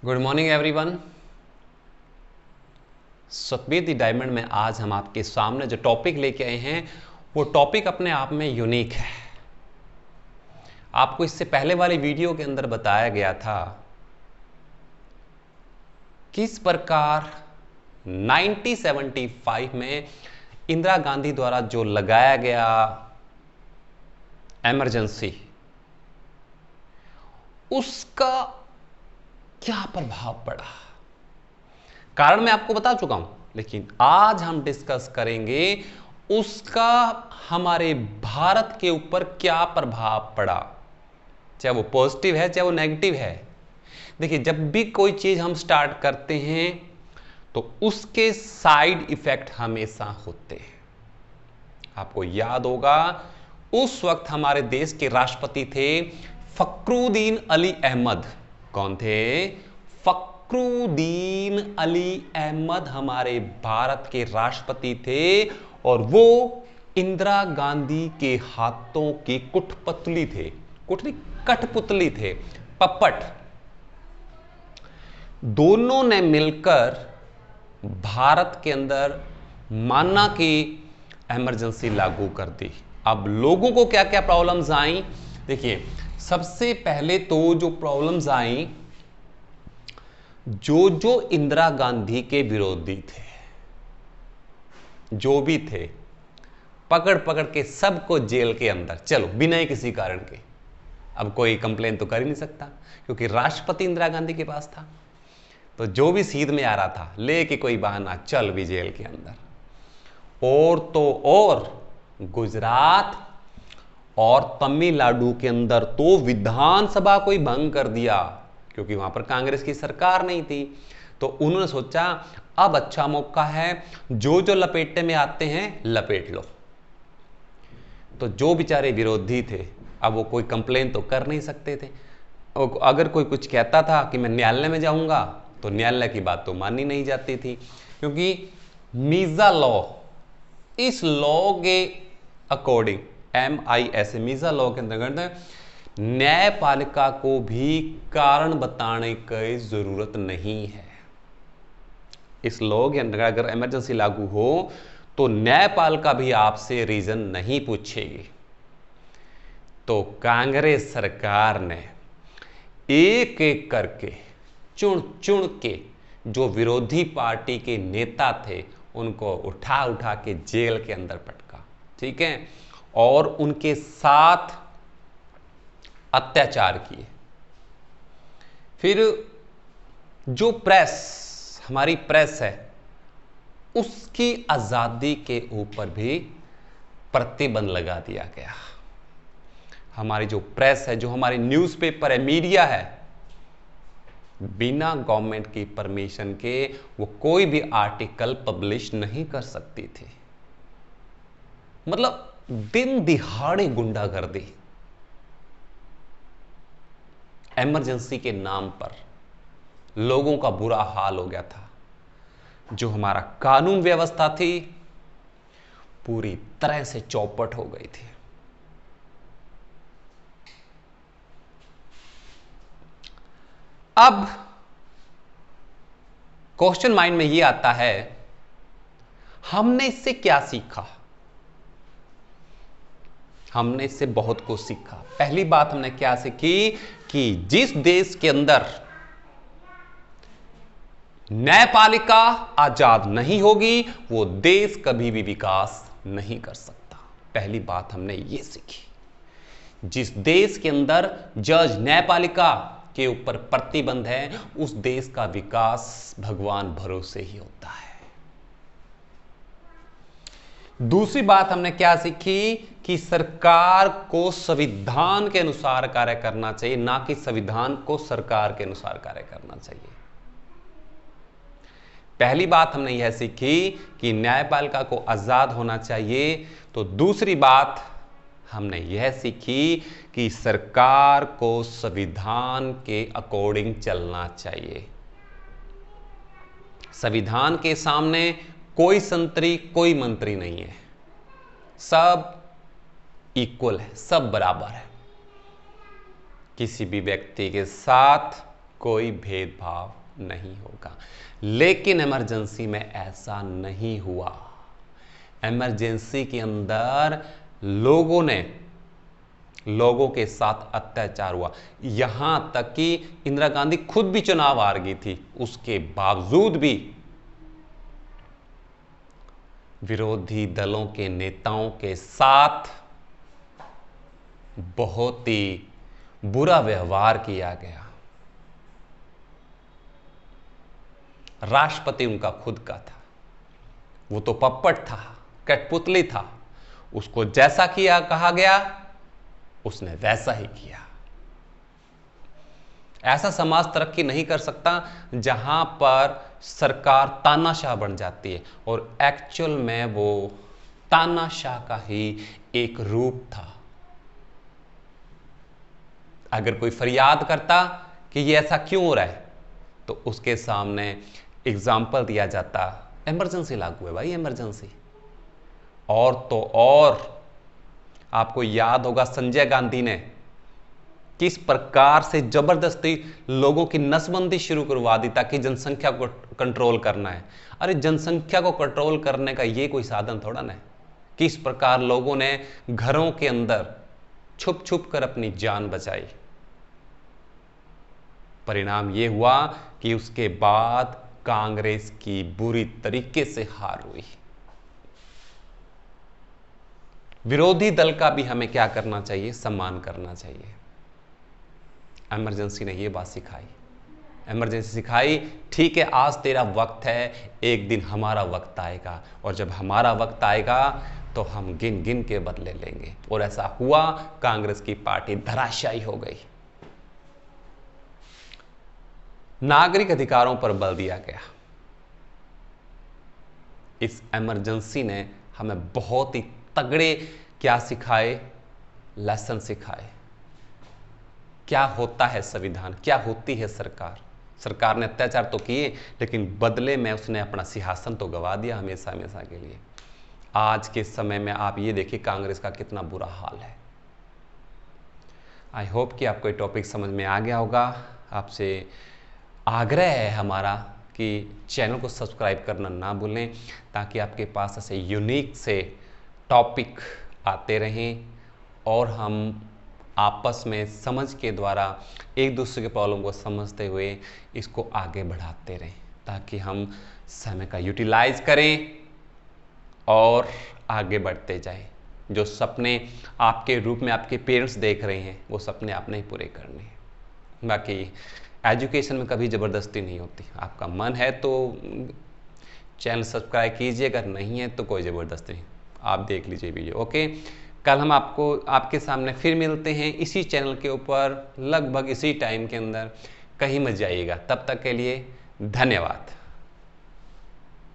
Good morning everyone. Satbir the diamond में आज हम आपके सामने जो टॉपिक लेके आए हैं वो टॉपिक अपने आप में यूनिक है। आपको इससे पहले वाली वीडियो के अंदर बताया गया था किस प्रकार 1975 में इंदिरा गांधी द्वारा जो लगाया गया इमरजेंसी, उसका क्या प्रभाव पड़ा। कारण मैं आपको बता चुका हूं, लेकिन आज हम डिस्कस करेंगे उसका हमारे भारत के ऊपर क्या प्रभाव पड़ा, चाहे वो पॉजिटिव है चाहे वो नेगेटिव है। देखिए, जब भी कोई चीज हम स्टार्ट करते हैं तो उसके साइड इफेक्ट हमेशा होते हैं। आपको याद होगा उस वक्त हमारे देश के राष्ट्रपति थे फखरुद्दीन अली अहमद। कौन थे? फखरुद्दीन अली अहमद हमारे भारत के राष्ट्रपति थे और वो इंदिरा गांधी के हाथों की कुठपुतली थे। कठपुतली थे, पपट। दोनों ने मिलकर भारत के अंदर माना कि इमरजेंसी लागू कर दी। अब लोगों को क्या क्या प्रॉब्लम्स आई, देखिए सबसे पहले तो जो प्रॉब्लम्स आई, जो इंदिरा गांधी के विरोधी थे, जो भी थे, पकड़ पकड़ के सबको जेल के अंदर, चलो बिना ही किसी कारण के। अब कोई कंप्लेन तो कर ही नहीं सकता क्योंकि राष्ट्रपति इंदिरा गांधी के पास था, तो जो भी सीध में आ रहा था लेके कोई बहाना, चल भी जेल के अंदर। और तो और गुजरात और तमिलनाडु के अंदर तो विधानसभा को ही भंग कर दिया क्योंकि वहां पर कांग्रेस की सरकार नहीं थी। तो उन्होंने सोचा अब अच्छा मौका है, जो जो लपेटे में आते हैं लपेट लो। तो जो बेचारे विरोधी थे अब वो कोई कंप्लेन तो कर नहीं सकते थे। अगर कोई कुछ कहता था कि मैं न्यायालय में जाऊंगा तो न्यायालय की बात तो मानी नहीं जाती थी, क्योंकि मीजा लॉ, इस लॉ के अकॉर्डिंग MIS मीजा लॉ के अंतर्गत न्यायपालिका को भी कारण बताने की जरूरत नहीं है। इस लॉ के अंतर्गत अगर इमरजेंसी लागू हो तो न्यायपालिका भी आपसे रीजन नहीं पूछेगी। तो कांग्रेस सरकार ने एक एक करके चुन चुन के जो विरोधी पार्टी के नेता थे उनको उठा उठा के जेल के अंदर पटका, ठीक है, और उनके साथ अत्याचार किए। फिर जो प्रेस, हमारी प्रेस है, उसकी आजादी के ऊपर भी प्रतिबंध लगा दिया गया। हमारी जो प्रेस है, जो हमारी न्यूज़पेपर है, मीडिया है, बिना गवर्नमेंट की परमिशन के वो कोई भी आर्टिकल पब्लिश नहीं कर सकती थी। मतलब दिन दिहाड़े गुंडागर्दी, इमरजेंसी के नाम पर लोगों का बुरा हाल हो गया था। जो हमारा कानून व्यवस्था थी पूरी तरह से चौपट हो गई थी। अब क्वेश्चन माइंड में यह आता है, हमने इससे क्या सीखा? हमने इससे बहुत कुछ सीखा। पहली बात हमने क्या सीखी कि जिस देश के अंदर न्यायपालिका आजाद नहीं होगी वो देश कभी भी विकास नहीं कर सकता। पहली बात हमने ये सीखी, जिस देश के अंदर जज, न्यायपालिका के ऊपर प्रतिबंध है उस देश का विकास भगवान भरोसे ही होता है। दूसरी बात हमने क्या सीखी कि सरकार को संविधान के अनुसार कार्य करना चाहिए, ना कि संविधान को सरकार के अनुसार कार्य करना चाहिए। पहली बात हमने यह सीखी कि न्यायपालिका को आजाद होना चाहिए। तो दूसरी बात हमने यह सीखी कि सरकार को संविधान के अकॉर्डिंग चलना चाहिए। संविधान के सामने कोई संतरी, कोई मंत्री नहीं है, सब इक्वल है, सब बराबर है। किसी भी व्यक्ति के साथ कोई भेदभाव नहीं होगा। लेकिन इमरजेंसी में ऐसा नहीं हुआ। इमरजेंसी के अंदर लोगों के साथ अत्याचार हुआ। यहां तक कि इंदिरा गांधी खुद भी चुनाव हार गई थी, उसके बावजूद भी विरोधी दलों के नेताओं के साथ बहुत ही बुरा व्यवहार किया गया। राष्ट्रपति उनका खुद का था, वो तो पप्पट था, कठपुतली था। उसको जैसा किया कहा गया उसने वैसा ही किया। ऐसा समाज तरक्की नहीं कर सकता जहां पर सरकार तानाशाह बन जाती है, और एक्चुअल में वो तानाशाह का ही एक रूप था। अगर कोई फरियाद करता कि ये ऐसा क्यों हो रहा है, तो उसके सामने एग्जाम्पल दिया जाता, इमरजेंसी लागू है भाई, इमरजेंसी। और तो और आपको याद होगा संजय गांधी ने किस प्रकार से जबरदस्ती लोगों की नसबंदी शुरू करवा दी ताकि जनसंख्या को कंट्रोल करना है। अरे जनसंख्या को कंट्रोल करने का ये कोई साधन थोड़ा ना है। किस प्रकार लोगों ने घरों के अंदर छुप छुप कर अपनी जान बचाई। परिणाम यह हुआ कि उसके बाद कांग्रेस की बुरी तरीके से हार हुई। विरोधी दल का भी हमें क्या करना चाहिए, सम्मान करना चाहिए। इमरजेंसी ने यह बात सिखाई। इमरजेंसी सिखाई, ठीक है आज तेरा वक्त है, एक दिन हमारा वक्त आएगा, और जब हमारा वक्त आएगा तो हम गिन गिन के बदले लेंगे। और ऐसा हुआ, कांग्रेस की पार्टी धराशायी हो गई। नागरिक अधिकारों पर बल दिया गया। इस इमरजेंसी ने हमें बहुत ही तगड़े क्या सिखाए, लेसन सिखाए। क्या होता है संविधान, क्या होती है सरकार। सरकार ने अत्याचार तो किए, लेकिन बदले में उसने अपना सिंहासन तो गवा दिया हमेशा हमेशा के लिए। आज के समय में आप ये देखिए कांग्रेस का कितना बुरा हाल है। आई होप कि आपको ये टॉपिक समझ में आ गया होगा। आपसे आग्रह है हमारा कि चैनल को सब्सक्राइब करना ना भूलें, ताकि आपके पास ऐसे यूनिक से टॉपिक आते रहें और हम आपस में समझ के द्वारा एक दूसरे के प्रॉब्लम को समझते हुए इसको आगे बढ़ाते रहें, ताकि हम समय का यूटिलाइज करें और आगे बढ़ते जाएं। जो सपने आपके रूप में आपके पेरेंट्स देख रहे हैं, वो सपने आपने ही पूरे करने हैं। बाकी एजुकेशन में कभी ज़बरदस्ती नहीं होती। आपका मन है तो चैनल सब्सक्राइब कीजिए, अगर नहीं है तो कोई ज़बरदस्ती नहीं, आप देख लीजिए वीडियो। ओके, कल हम आपके सामने फिर मिलते हैं इसी चैनल के ऊपर लगभग इसी टाइम के अंदर। कहीं मत जाइएगा। तब तक के लिए धन्यवाद।